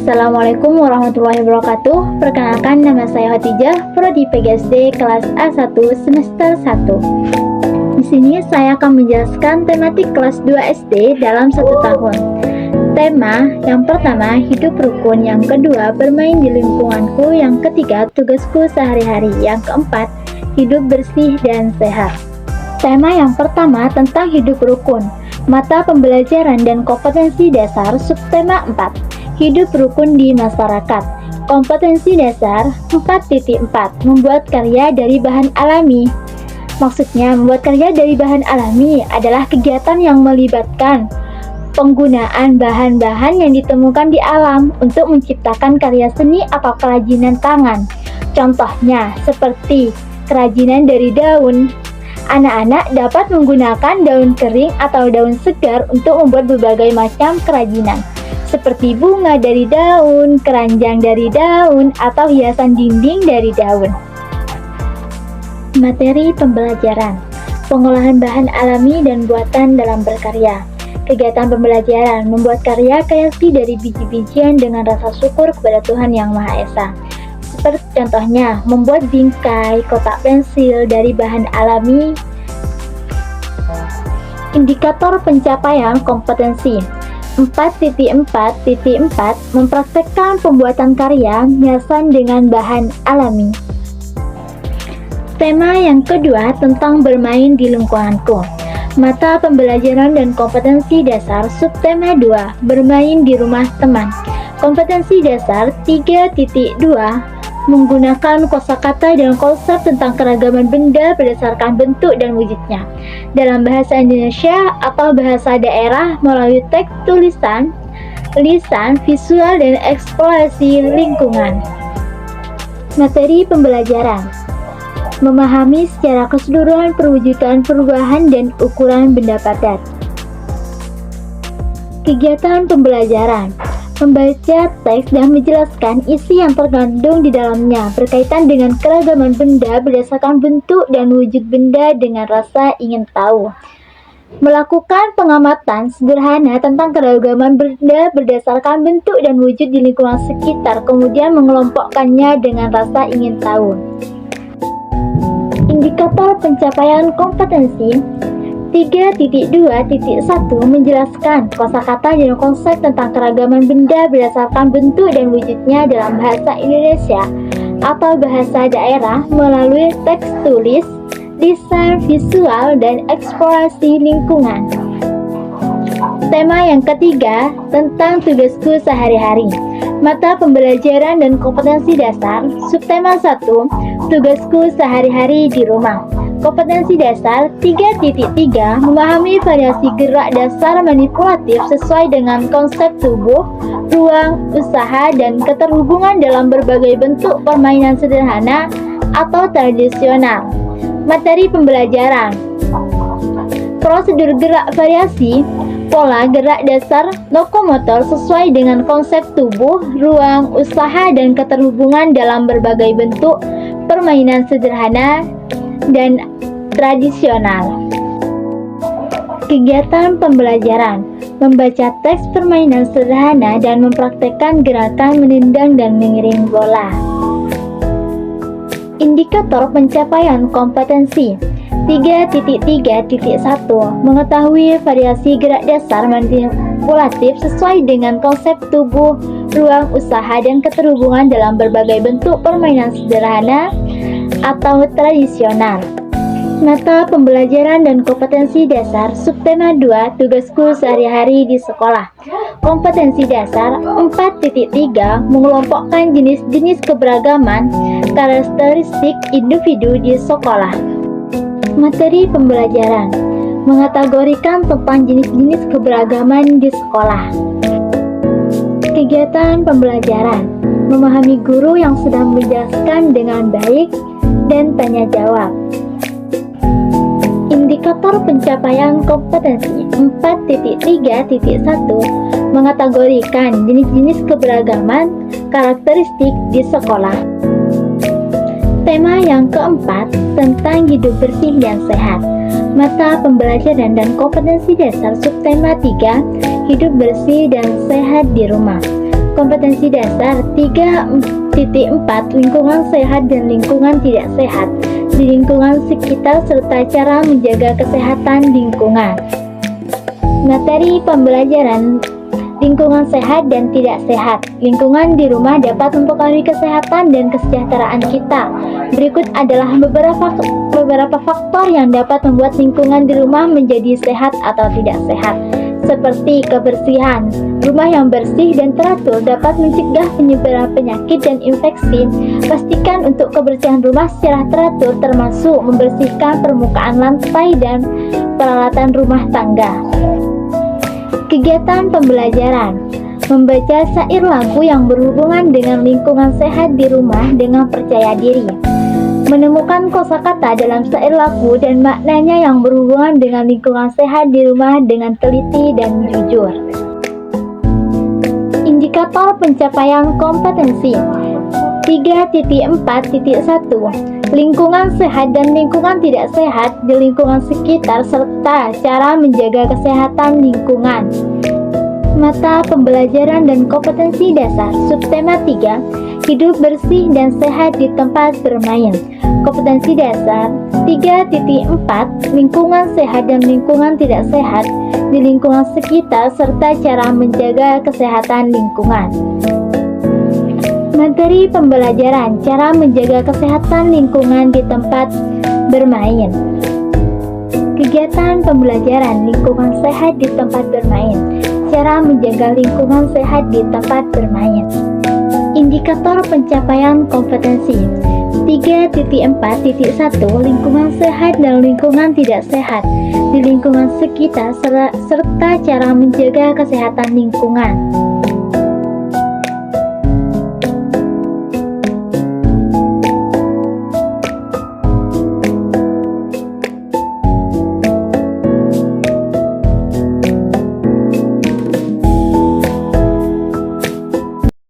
Assalamualaikum warahmatullahi wabarakatuh. Perkenalkan, nama saya Khadijah, Prodi PGSD kelas A1 semester 1. Di sini saya akan menjelaskan tematik kelas 2 SD dalam 1 tahun. Tema yang pertama, hidup rukun. Yang kedua, bermain di lingkunganku. Yang ketiga, tugasku sehari-hari. Yang keempat, hidup bersih dan sehat. Tema yang pertama tentang hidup rukun. Mata pembelajaran dan kompetensi dasar, subtema 4. Hidup rukun di masyarakat. Kompetensi dasar 4.4. Membuat karya dari bahan alami. Maksudnya, membuat karya dari bahan alami adalah kegiatan yang melibatkan penggunaan bahan-bahan yang ditemukan di alam untuk menciptakan karya seni atau kerajinan tangan. Contohnya, seperti kerajinan dari daun. Anak-anak dapat menggunakan daun kering atau daun segar untuk membuat berbagai macam kerajinan, seperti bunga dari daun, keranjang dari daun, atau hiasan dinding dari daun. Materi pembelajaran, pengolahan bahan alami dan buatan dalam berkarya. Kegiatan pembelajaran, membuat karya kreasi dari biji-bijian dengan rasa syukur kepada Tuhan Yang Maha Esa. Seperti contohnya, membuat bingkai, kotak pensil dari bahan alami. Indikator pencapaian kompetensi 4.4.4 mempraktekkan pembuatan karya hiasan dengan bahan alami. Tema yang kedua tentang bermain di lingkunganku. Mata pembelajaran dan kompetensi dasar, subtema 2, bermain di rumah teman. Kompetensi dasar 3.2, menggunakan kosakata dan konsep tentang keragaman benda berdasarkan bentuk dan wujudnya dalam bahasa Indonesia atau bahasa daerah melalui teks tulisan, lisan, visual, dan eksplorasi lingkungan. Materi pembelajaran, memahami secara keseluruhan perwujudan perubahan dan ukuran benda padat. Kegiatan pembelajaran, membaca teks dan menjelaskan isi yang terkandung di dalamnya berkaitan dengan keragaman benda berdasarkan bentuk dan wujud benda dengan rasa ingin tahu. Melakukan pengamatan sederhana tentang keragaman benda berdasarkan bentuk dan wujud di lingkungan sekitar, kemudian mengelompokkannya dengan rasa ingin tahu. Indikator pencapaian kompetensi 3.2.1 menjelaskan kosakata dan konsep tentang keragaman benda berdasarkan bentuk dan wujudnya dalam bahasa Indonesia atau bahasa daerah melalui teks tulis, lisan, visual, dan eksplorasi lingkungan. Tema yang ketiga tentang tugasku sehari-hari. Mata pembelajaran dan kompetensi dasar, subtema 1, tugasku sehari-hari di rumah. Kompetensi dasar 3.3, memahami variasi gerak dasar manipulatif sesuai dengan konsep tubuh, ruang, usaha, dan keterhubungan dalam berbagai bentuk permainan sederhana atau tradisional. Materi pembelajaran, prosedur gerak variasi, pola gerak dasar lokomotor sesuai dengan konsep tubuh, ruang, usaha, dan keterhubungan dalam berbagai bentuk permainan sederhana dan tradisional. Kegiatan pembelajaran, membaca teks permainan sederhana dan mempraktekkan gerakan menendang dan mengiring bola. Indikator pencapaian kompetensi 3.3.1, mengetahui variasi gerak dasar manipulatif sesuai dengan konsep tubuh, ruang, usaha, dan keterhubungan dalam berbagai bentuk permainan sederhana atau tradisional. Mata pembelajaran dan kompetensi dasar, subtema 2, tugasku sehari-hari di sekolah. Kompetensi dasar 4.3, mengelompokkan jenis-jenis keberagaman karakteristik individu di sekolah. Materi pembelajaran, mengategorikan tentang jenis-jenis keberagaman di sekolah. Kegiatan pembelajaran, memahami guru yang sedang menjelaskan dengan baik dan tanya jawab. Indikator pencapaian kompetensi 4.3.1, mengategorikan jenis-jenis keberagaman karakteristik di sekolah. Tema yang keempat tentang hidup bersih dan sehat. Mata pembelajaran dan kompetensi dasar subtema 3, hidup bersih dan sehat di rumah. Kompetensi dasar 3.4 lingkungan sehat dan lingkungan tidak sehat di lingkungan sekitar serta cara menjaga kesehatan lingkungan. Materi pembelajaran lingkungan sehat dan tidak sehat. Lingkungan di rumah dapat mempengaruhi kesehatan dan kesejahteraan kita. Berikut adalah beberapa faktor yang dapat membuat lingkungan di rumah menjadi sehat atau tidak sehat. Seperti kebersihan. Rumah yang bersih dan teratur dapat mencegah penyebaran penyakit dan infeksi. Pastikan untuk kebersihan rumah secara teratur termasuk membersihkan permukaan lantai dan peralatan rumah tangga. Kegiatan pembelajaran. Membaca syair lagu yang berhubungan dengan lingkungan sehat di rumah dengan percaya diri. Menemukan kosakata dalam syair lagu dan maknanya yang berhubungan dengan lingkungan sehat di rumah dengan teliti dan jujur. Indikator pencapaian kompetensi 3.4.1 Lingkungan sehat dan lingkungan tidak sehat di lingkungan sekitar serta cara menjaga kesehatan lingkungan. Mata pembelajaran dan kompetensi dasar subtema 3 Hidup bersih dan sehat di tempat bermain. Kompetensi dasar 3.4 Lingkungan sehat dan lingkungan tidak sehat di lingkungan sekitar serta cara menjaga kesehatan lingkungan. Materi pembelajaran cara menjaga kesehatan lingkungan di tempat bermain. Kegiatan pembelajaran lingkungan sehat di tempat bermain. Cara menjaga lingkungan sehat di tempat bermain. Indikator pencapaian kompetensi 3.4.1 Lingkungan sehat dan lingkungan tidak sehat di lingkungan sekitar serta cara menjaga kesehatan lingkungan.